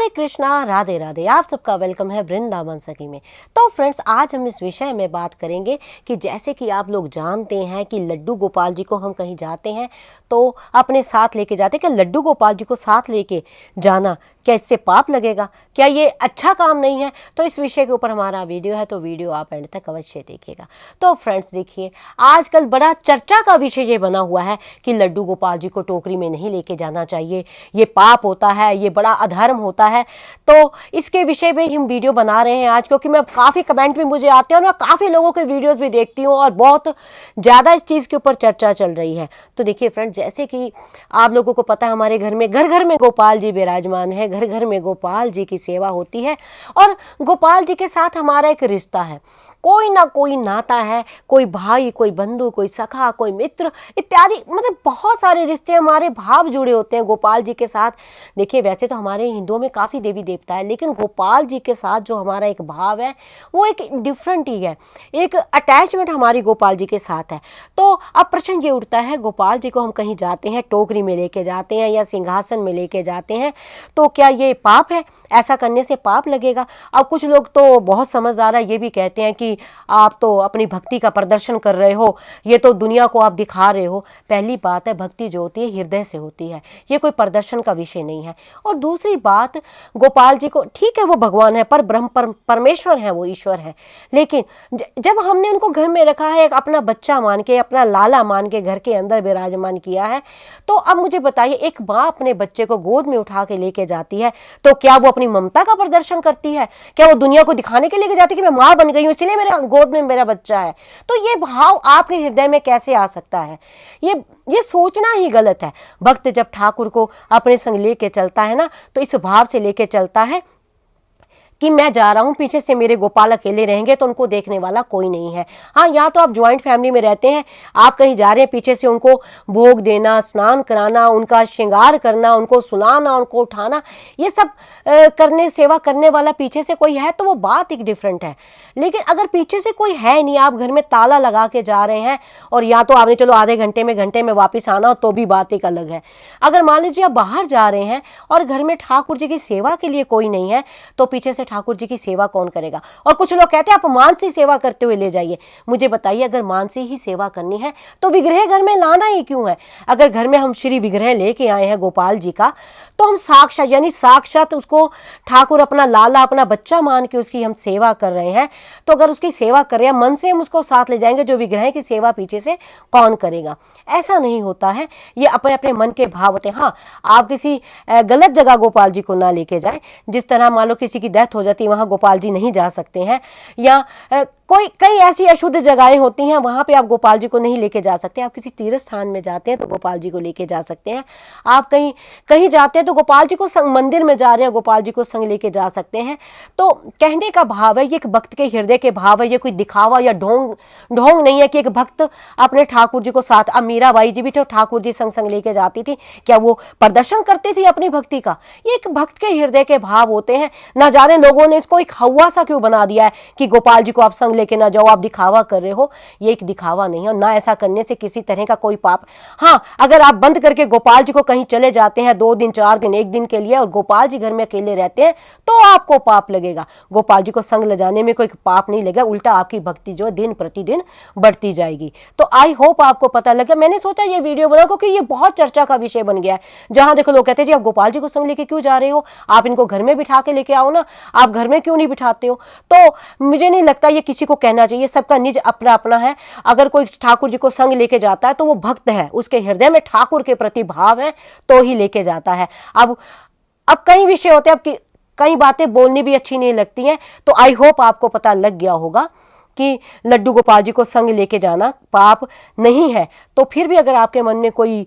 हरे कृष्णा, राधे राधे। आप सबका वेलकम है वृंदावन सखी में। तो फ्रेंड्स, आज हम इस विषय में बात करेंगे कि जैसे कि आप लोग जानते हैं कि लड्डू गोपाल जी को हम कहीं जाते हैं तो अपने साथ लेके जाते हैं। क्या लड्डू गोपाल जी को साथ लेके जाना क्या इससे पाप लगेगा? क्या ये अच्छा काम नहीं है? तो इस विषय के ऊपर हमारा वीडियो है, तो वीडियो आप एंड तक अवश्य देखिएगा। तो फ्रेंड्स देखिए, आजकल बड़ा चर्चा का विषय ये बना हुआ है कि लड्डू गोपाल जी को टोकरी में नहीं लेके जाना चाहिए, ये पाप होता है, ये बड़ा अधर्म होता है। तो इसके विषय में हम वीडियो बना रहे हैं आज, क्योंकि मैं काफ़ी कमेंट भी मुझे आते हैं और मैं काफ़ी लोगों के वीडियोज़ भी देखती हूँ और बहुत ज़्यादा इस चीज़ के ऊपर चर्चा चल रही है। तो देखिए फ्रेंड्स, जैसे कि आप लोगों को पता है, हमारे घर में घर घर में गोपाल जी विराजमान है, घर घर में गोपाल जी की सेवा होती है और गोपाल जी के साथ हमारा एक रिश्ता है, कोई ना कोई नाता है, कोई भाई, कोई बंधु, कोई सखा, कोई मित्र इत्यादि, मतलब बहुत सारे रिश्ते, हमारे भाव जुड़े होते हैं गोपाल जी के साथ। देखिए, वैसे तो हमारे हिंदुओं में काफ़ी देवी देवता है, लेकिन गोपाल जी के साथ जो हमारा एक भाव है वो एक डिफरेंट ही है, एक अटैचमेंट हमारी गोपाल जी के साथ है। तो अब प्रश्न ये उठता है, गोपाल जी को हम कहीं जाते हैं, टोकरी में लेके जाते हैं या सिंहासन में लेके जाते हैं, तो क्या ये पाप है? ऐसा करने से पाप लगेगा? अब कुछ लोग तो बहुत समझदार है, ये भी कहते हैं कि आप तो अपनी भक्ति का प्रदर्शन कर रहे हो, ये तो दुनिया को आप दिखा रहे हो। पहली बात है, भक्ति जो होती है हृदय से होती है, ये कोई प्रदर्शन का विषय नहीं है। और दूसरी बात, गोपाल जी को ठीक है वो भगवान है, पर ब्रह्म परमेश्वर है, वो ईश्वर है, लेकिन जब हमने उनको घर में रखा है, एक अपना बच्चा मान के, अपना लाला मान के घर के अंदर विराजमान किया है, तो अब मुझे बताइए, एक माँ अपने बच्चे को गोद में उठा के लेके जाती है तो क्या वो अपनी ममता का प्रदर्शन करती है? क्या वो दुनिया को दिखाने के लिए जाती है कि मैं माँ बन गई हूँ इसलिए मेरे गोद में मेरा बच्चा है? तो ये भाव आपके हृदय में कैसे आ सकता है? ये सोचना ही गलत है। भक्त जब ठाकुर को अपने संग लेके चलता है ना, तो इस भाव से लेके चलता है कि मैं जा रहा हूँ, पीछे से मेरे गोपाल अकेले रहेंगे तो उनको देखने वाला कोई नहीं है। हाँ, या तो आप ज्वाइंट फैमिली में रहते हैं, आप कहीं जा रहे हैं, पीछे से उनको भोग देना, स्नान कराना, उनका श्रृंगार करना, उनको सुलाना, उनको उठाना, ये सब करने, सेवा करने वाला पीछे से कोई है तो वो बात एक डिफरेंट है। लेकिन अगर पीछे से कोई है नहीं, आप घर में ताला लगा के जा रहे हैं और या तो आपने चलो आधे घंटे में वापस आना हो, तो भी बात एक अलग है। अगर मान लीजिए आप बाहर जा रहे हैं और घर में ठाकुर जी की सेवा के लिए कोई नहीं है, तो पीछे से ठाकुर जी की सेवा कौन करेगा? और कुछ लोग कहते हैं आप मानसी सेवा करते हुए ले जाइए। मुझे बताइए, अगर मानसी ही सेवा करनी है तो विग्रह घर में लाना ही क्यों है? अगर घर में हम श्री विग्रह लेके आए हैं गोपाल जी का, तो हम साक्षात, यानी साक्षात उसको ठाकुर अपना लाला, अपना बच्चा मान के उसकी हम सेवा कर रहे हैं, तो अगर उसकी सेवा कर रहे हैं, मन से हम उसको साथ ले जाएंगे, जो विग्रह की सेवा पीछे से कौन करेगा? ऐसा नहीं होता है, ये अपने अपने मन के भाव होते हैं। हाँ, आप किसी गलत जगह गोपाल जी को ना लेके जाएं, जिस तरह मान लो किसी की डेथ हो जाती है, वहां गोपाल जी नहीं जा सकते हैं, या कई ऐसी अशुद्ध जगहें होती हैं, वहां पे आप गोपाल जी को नहीं लेके जा सकते। आप किसी तीर्थ स्थान में जाते हैं तो गोपाल जी को लेके जा सकते हैं। आप कहीं जाते हैं तो गोपाल जी को संग, मंदिर में जा रहे हैं, गोपाल जी को संग लेके जा सकते हैं। तो कहने का भाव है, ये एक भक्त के हृदय के भाव है, ये कोई दिखावा या ढोंग नहीं है कि एक भक्त अपने ठाकुर जी को साथ। अब मीराबाई जी भी तो ठाकुर जी संग लेके जाती थी, क्या वो प्रदर्शन करती थी अपनी भक्ति का? ये एक भक्त के हृदय के भाव होते हैं। ना जाने लोगों ने इसको एक हवा सा क्यों बना दिया है कि गोपाल जी को आप संग लेके ना जाओ, आप दिखावा कर रहे हो। ये एक दिखावा नहीं है, ना ऐसा करने से किसी तरह का कोई पाप। हाँ, अगर आप बंद करके गोपाल जी को कहीं चले जाते हैं 2 दिन 4 दिन 1 दिन के लिए, और गोपाल जी घर में अकेले रहते हैं, तो आपको पाप लगेगा। गोपाल जी को संग ले जाने में कोई पाप नहीं लगेगा, उल्टा आपकी भक्ति जो दिन प्रतिदिन बढ़ती जाएगी। तो आई होप आपको पता लगे। मैंने सोचा ये वीडियो बनाऊं क्योंकि ये बहुत चर्चा का विषय बन गया है। जहां देखो लोग कहते हैं जी आप गोपाल जी को संग लेके क्यों जा रहे हो, आप इनको घर में बिठा के लेके आओ ना, आप घर में क्यों नहीं बिठाते हो? तो मुझे नहीं लगता ये किसी को कहना चाहिए, सबका निज अपना अपना है। अगर कोई ठाकुर जी को संग लेके जाता है तो वो भक्त है, उसके हृदय में ठाकुर के प्रति भाव है, तो ही लेके जाता है। अब कई विषय होते हैं, अब कई बातें बोलनी भी अच्छी नहीं लगती हैं। तो आई होप आपको पता लग गया होगा कि लड्डू गोपाल जी को संग लेके जाना पाप नहीं है। तो फिर भी अगर आपके मन में कोई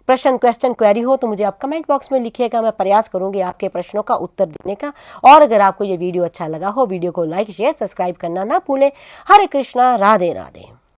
प्रश्न, क्वेश्चन, क्वेरी हो तो मुझे आप कमेंट बॉक्स में लिखिएगा, मैं प्रयास करूंगी आपके प्रश्नों का उत्तर देने का। और अगर आपको ये वीडियो अच्छा लगा हो, वीडियो को लाइक, शेयर, सब्सक्राइब करना ना भूलें। हरे कृष्णा, राधे राधे।